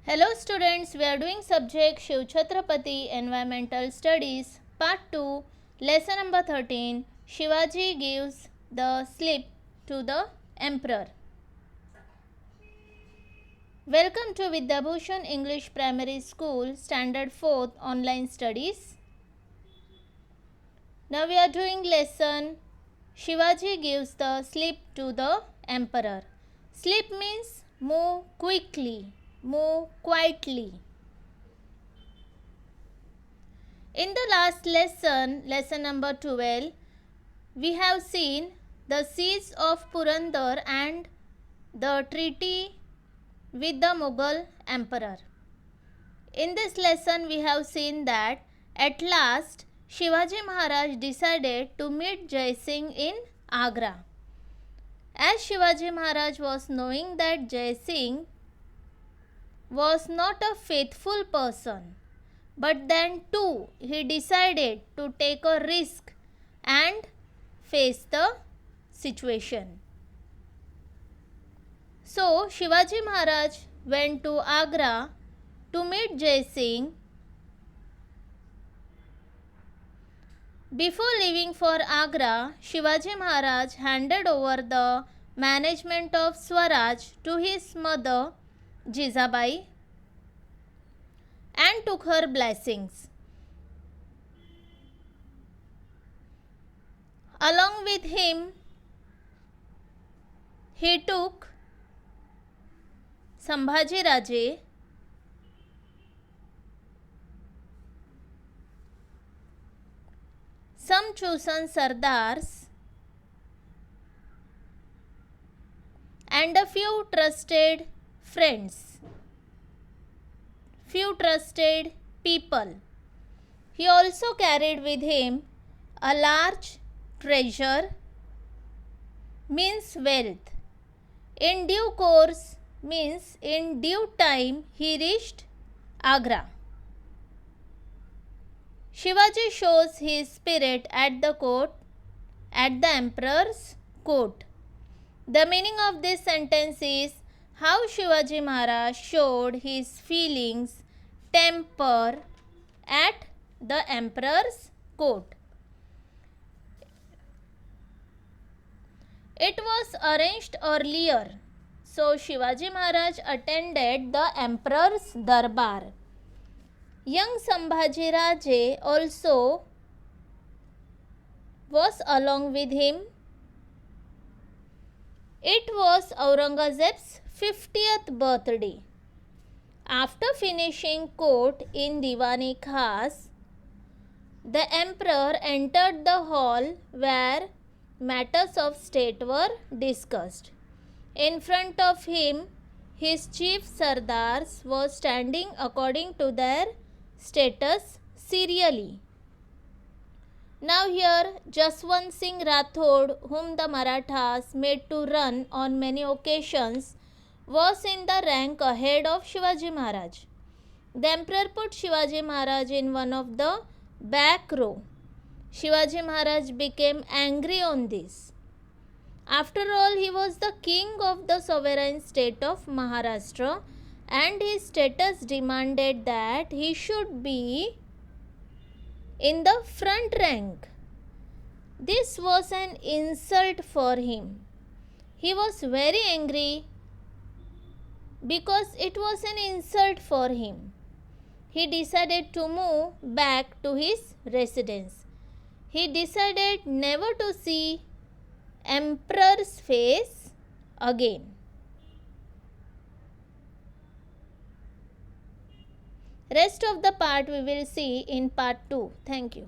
Hello students, we are doing subject Shiv Chhatrapati Environmental Studies Part 2, Lesson number 13. Shivaji gives the slip to the Emperor. Welcome to Vidyabhushan English Primary School Standard 4th Online Studies. Now we are doing lesson Shivaji gives the slip to the Emperor. Slip means move quickly, move quietly. In the last lesson, lesson number 12, we have seen the siege of Purandar and the treaty with the Mughal emperor. In this lesson, we have seen that at last Shivaji Maharaj decided to meet Jai Singh in Agra. As Shivaji Maharaj was knowing that Jai Singh was not a faithful person, but then too he decided to take a risk and face the situation. So Shivaji Maharaj went to Agra to meet Jai Singh. Before leaving for Agra, Shivaji Maharaj handed over the management of Swaraj to his mother Jizabai and took her blessings. Along with him, he took Sambhaji Raje, some chosen Sardars, and a few trusted friends, few trusted people. He also carried with him a large treasure, means wealth. In due course means in due time he reached Agra. Shivaji shows his spirit at the court, at the emperor's court. The meaning of this sentence is how Shivaji Maharaj showed his feelings, temper at the emperor's court. It was arranged earlier, so Shivaji Maharaj attended the emperor's darbar. Young Sambhaji Raje also was along with him. It was Aurangzeb's 50th birthday. After finishing court in Diwani Khas, the emperor entered the hall where matters of state were discussed. In front of him, his chief Sardars were standing according to their status serially. Now here Jaswant Singh Rathod, whom the Marathas made to run on many occasions, was in the rank ahead of Shivaji Maharaj. The emperor put Shivaji Maharaj in one of the back row. Shivaji Maharaj became angry on this. After all, he was the king of the sovereign state of Maharashtra and his status demanded that he should be in the front rank. This was an insult for him. He was very angry because it was an insult for him. He decided to move back to his residence. He decided never to see emperor's face again. Rest of the part we will see in part 2. Thank you.